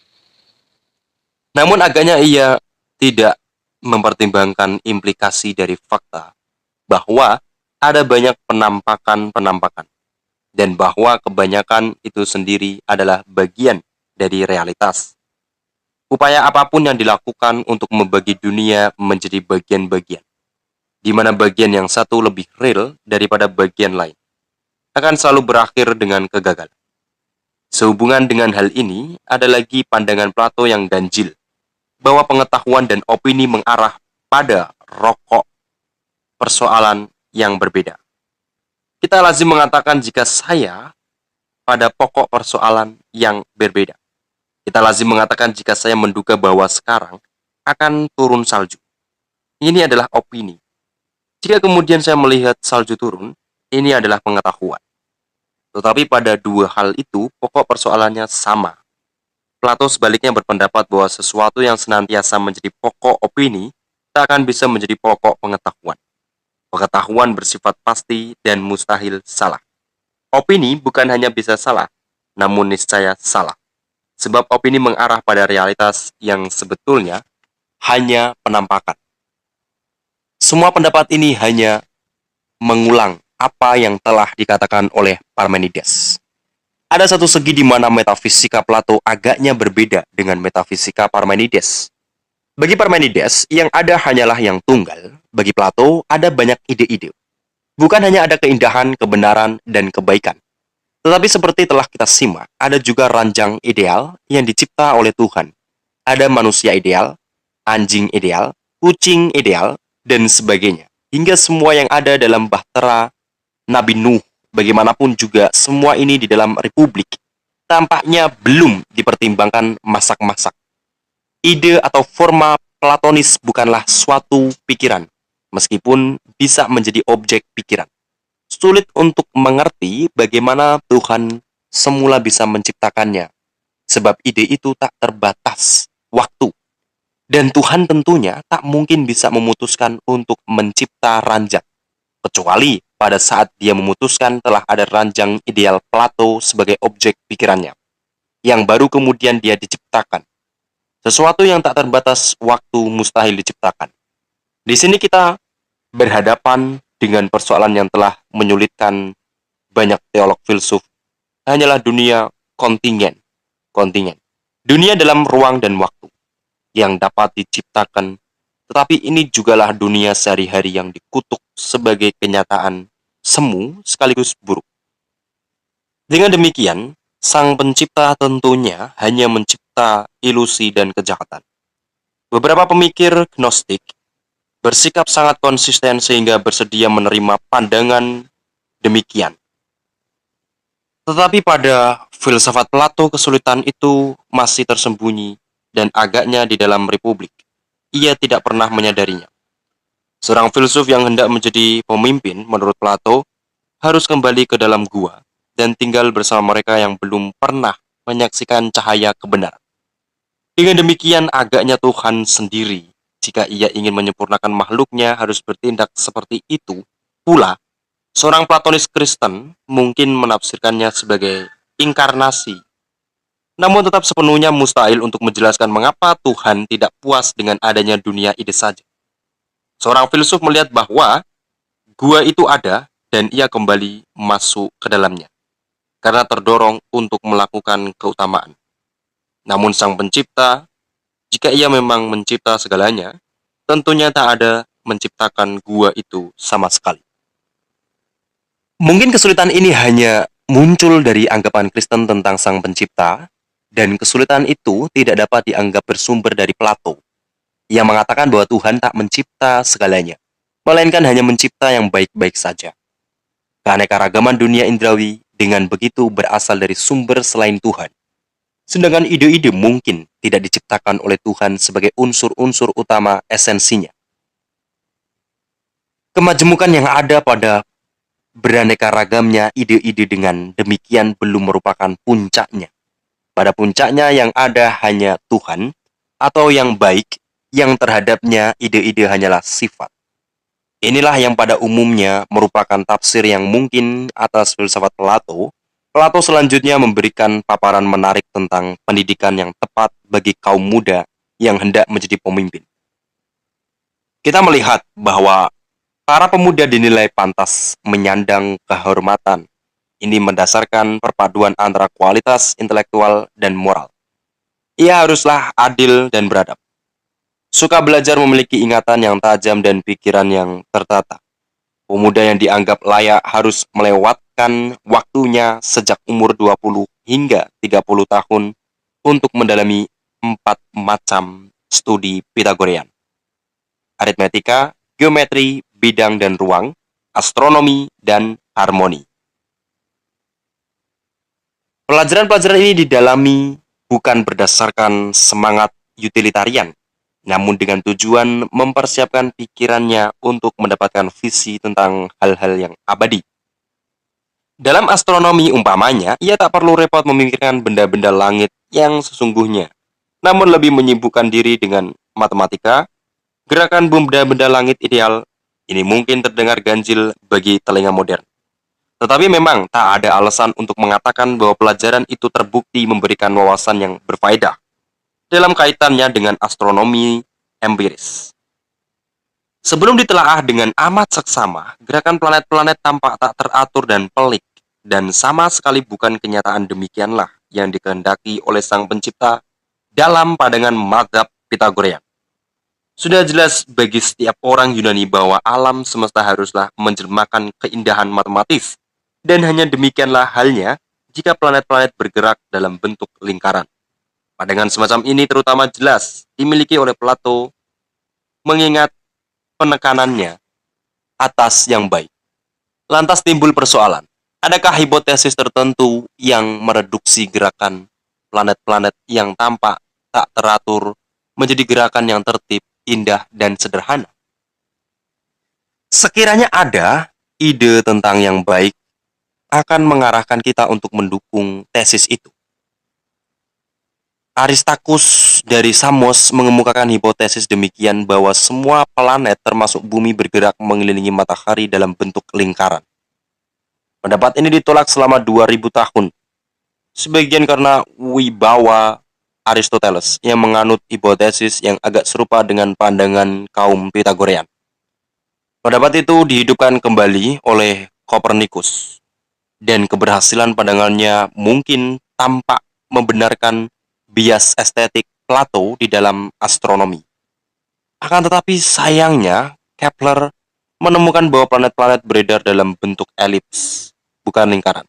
Namun agaknya ia tidak mempertimbangkan implikasi dari fakta bahwa ada banyak penampakan-penampakan, dan bahwa kebanyakan itu sendiri adalah bagian dari realitas. Upaya apapun yang dilakukan untuk membagi dunia menjadi bagian-bagian, di mana bagian yang satu lebih real daripada bagian lain, akan selalu berakhir dengan kegagalan. Sehubungan dengan hal ini, ada lagi pandangan Plato yang ganjil, bahwa pengetahuan dan opini mengarah pada rokok persoalan yang berbeda. Kita lazim mengatakan jika saya pada pokok persoalan yang berbeda. Kita lazim mengatakan jika saya menduga bahwa sekarang akan turun salju. Ini adalah opini. Jika kemudian saya melihat salju turun, ini adalah pengetahuan. Tetapi pada dua hal itu, pokok persoalannya sama. Plato sebaliknya berpendapat bahwa sesuatu yang senantiasa menjadi pokok opini tak akan bisa menjadi pokok pengetahuan. Pengetahuan bersifat pasti dan mustahil salah. Opini bukan hanya bisa salah, namun niscaya salah. Sebab opini mengarah pada realitas yang sebetulnya hanya penampakan. Semua pendapat ini hanya mengulang apa yang telah dikatakan oleh Parmenides. Ada satu segi di mana metafisika Plato agaknya berbeda dengan metafisika Parmenides. Bagi Parmenides, yang ada hanyalah yang tunggal. Bagi Plato, ada banyak ide-ide. Bukan hanya ada keindahan, kebenaran, dan kebaikan. Tetapi seperti telah kita simak, ada juga ranjang ideal yang dicipta oleh Tuhan. Ada manusia ideal, anjing ideal, kucing ideal, dan sebagainya. Hingga semua yang ada dalam bahtera Nabi Nuh, bagaimanapun juga semua ini di dalam republik, tampaknya belum dipertimbangkan masak-masak. Ide atau forma platonis bukanlah suatu pikiran, meskipun bisa menjadi objek pikiran. Sulit untuk mengerti bagaimana Tuhan semula bisa menciptakannya, sebab ide itu tak terbatas waktu. Dan Tuhan tentunya tak mungkin bisa memutuskan untuk mencipta ranjang, kecuali pada saat dia memutuskan telah ada ranjang ideal Plato sebagai objek pikirannya, yang baru kemudian dia diciptakan. Sesuatu yang tak terbatas waktu mustahil diciptakan. Di sini kita berhadapan dengan persoalan yang telah menyulitkan banyak teolog filsuf. Hanyalah dunia kontingen. Dunia dalam ruang dan waktu yang dapat diciptakan, tetapi ini jugalah dunia sehari-hari yang dikutuk sebagai kenyataan semu sekaligus buruk. Dengan demikian, sang pencipta tentunya hanya mencipta ilusi dan kejahatan. Beberapa pemikir Gnostik bersikap sangat konsisten sehingga bersedia menerima pandangan demikian. Tetapi pada filsafat Plato kesulitan itu masih tersembunyi dan agaknya di dalam republik. Ia tidak pernah menyadarinya. Seorang filsuf yang hendak menjadi pemimpin menurut Plato harus kembali ke dalam gua dan tinggal bersama mereka yang belum pernah menyaksikan cahaya kebenaran. Dengan demikian agaknya Tuhan sendiri, jika ia ingin menyempurnakan makhluknya, harus bertindak seperti itu pula. Seorang Platonis Kristen mungkin menafsirkannya sebagai inkarnasi, namun tetap sepenuhnya mustahil untuk menjelaskan mengapa Tuhan tidak puas dengan adanya dunia ide saja. Seorang filsuf melihat bahwa gua itu ada dan ia kembali masuk ke dalamnya karena terdorong untuk melakukan keutamaan. Namun sang pencipta, jika ia memang mencipta segalanya, tentunya tak ada menciptakan gua itu sama sekali. Mungkin kesulitan ini hanya muncul dari anggapan Kristen tentang Sang Pencipta, dan kesulitan itu tidak dapat dianggap bersumber dari Plato, yang mengatakan bahwa Tuhan tak mencipta segalanya, melainkan hanya mencipta yang baik-baik saja. Keanekaragaman dunia indrawi dengan begitu berasal dari sumber selain Tuhan. Sedangkan ide-ide mungkin tidak diciptakan oleh Tuhan sebagai unsur-unsur utama esensinya. Kemajemukan yang ada pada beraneka ragamnya ide-ide dengan demikian belum merupakan puncaknya. Pada puncaknya yang ada hanya Tuhan, atau yang baik, yang terhadapnya ide-ide hanyalah sifat. Inilah yang pada umumnya merupakan tafsir yang mungkin atas filsafat Plato. Plato selanjutnya memberikan paparan menarik tentang pendidikan yang tepat bagi kaum muda yang hendak menjadi pemimpin. Kita melihat bahwa para pemuda dinilai pantas menyandang kehormatan. Ini mendasarkan perpaduan antara kualitas intelektual dan moral. Ia haruslah adil dan beradab. Suka belajar, memiliki ingatan yang tajam dan pikiran yang tertata. Pemuda yang dianggap layak harus melewatkan waktunya sejak umur 20 hingga 30 tahun untuk mendalami 4 macam studi Pitagorean: aritmetika, geometri, bidang dan ruang, astronomi, dan harmoni. Pelajaran-pelajaran ini didalami bukan berdasarkan semangat utilitarian, namun dengan tujuan mempersiapkan pikirannya untuk mendapatkan visi tentang hal-hal yang abadi. Dalam astronomi umpamanya, ia tak perlu repot memikirkan benda-benda langit yang sesungguhnya, namun lebih menyibukkan diri dengan matematika, gerakan benda-benda langit ideal. Ini mungkin terdengar ganjil bagi telinga modern. Tetapi memang tak ada alasan untuk mengatakan bahwa pelajaran itu terbukti memberikan wawasan yang berfaedah dalam kaitannya dengan astronomi empiris. Sebelum ditelaah dengan amat seksama, gerakan planet-planet tampak tak teratur dan pelik, dan sama sekali bukan kenyataan demikianlah yang dikehendaki oleh Sang Pencipta dalam pandangan mazhab Pitagorean. Sudah jelas bagi setiap orang Yunani bahwa alam semesta haruslah menjelmakan keindahan matematis, dan hanya demikianlah halnya jika planet-planet bergerak dalam bentuk lingkaran. Pandangan semacam ini terutama jelas dimiliki oleh Plato, mengingat penekanannya atas yang baik. Lantas timbul persoalan, adakah hipotesis tertentu yang mereduksi gerakan planet-planet yang tampak tak teratur menjadi gerakan yang tertib, indah, dan sederhana? Sekiranya ada ide tentang yang baik, akan mengarahkan kita untuk mendukung tesis itu. Aristarchus dari Samos mengemukakan hipotesis demikian bahwa semua planet termasuk bumi bergerak mengelilingi matahari dalam bentuk lingkaran. Pendapat ini ditolak selama 2000 tahun. Sebagian karena wibawa Aristoteles yang menganut hipotesis yang agak serupa dengan pandangan kaum Pitagorean. Pendapat itu dihidupkan kembali oleh Kopernikus, dan keberhasilan pandangannya mungkin tampak membenarkan bias estetik Plato di dalam astronomi. Akan tetapi sayangnya, Kepler menemukan bahwa planet-planet beredar dalam bentuk elips, bukan lingkaran,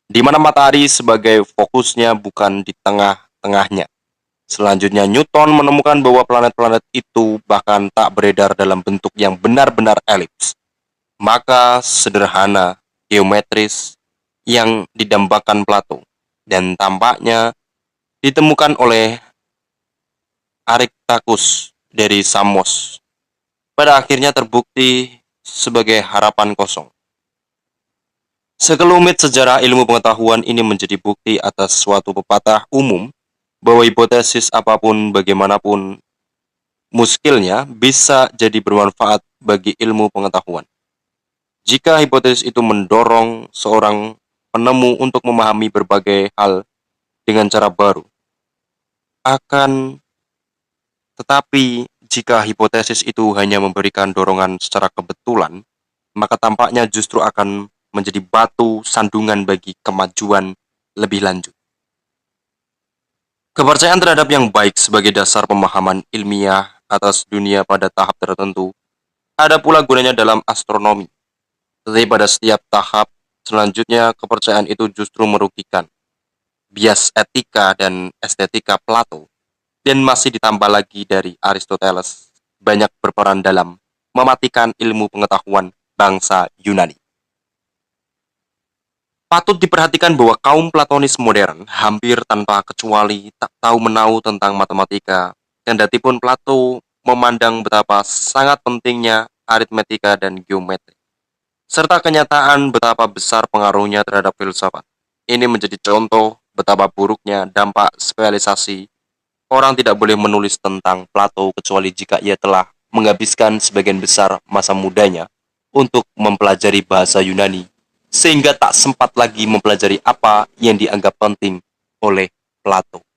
di mana matahari sebagai fokusnya bukan di tengah-tengahnya. Selanjutnya, Newton menemukan bahwa planet-planet itu bahkan tak beredar dalam bentuk yang benar-benar elips. Maka sederhana, geometris yang didambakan Plato, dan tampaknya ditemukan oleh Aristarchus dari Samos, pada akhirnya terbukti sebagai harapan kosong. Sekelumit sejarah ilmu pengetahuan ini menjadi bukti atas suatu pepatah umum bahwa hipotesis apapun bagaimanapun muskilnya bisa jadi bermanfaat bagi ilmu pengetahuan. Jika hipotesis itu mendorong seorang penemu untuk memahami berbagai hal dengan cara baru, tetapi jika hipotesis itu hanya memberikan dorongan secara kebetulan, maka tampaknya justru akan menjadi batu sandungan bagi kemajuan lebih lanjut. Kepercayaan terhadap yang baik sebagai dasar pemahaman ilmiah atas dunia pada tahap tertentu ada pula gunanya dalam astronomi. Tetapi pada setiap tahap selanjutnya kepercayaan itu justru merugikan. Bias etika dan estetika Plato dan masih ditambah lagi dari Aristoteles banyak berperan dalam mematikan ilmu pengetahuan bangsa Yunani. Patut diperhatikan bahwa kaum Platonis modern hampir tanpa kecuali tak tahu menau tentang matematika, kendati pun Plato memandang betapa sangat pentingnya aritmetika dan geometri, serta kenyataan betapa besar pengaruhnya terhadap filsafat. Ini menjadi contoh betapa buruknya dampak spesialisasi. Orang tidak boleh menulis tentang Plato kecuali jika ia telah menghabiskan sebagian besar masa mudanya untuk mempelajari bahasa Yunani, sehingga tak sempat lagi mempelajari apa yang dianggap penting oleh Plato.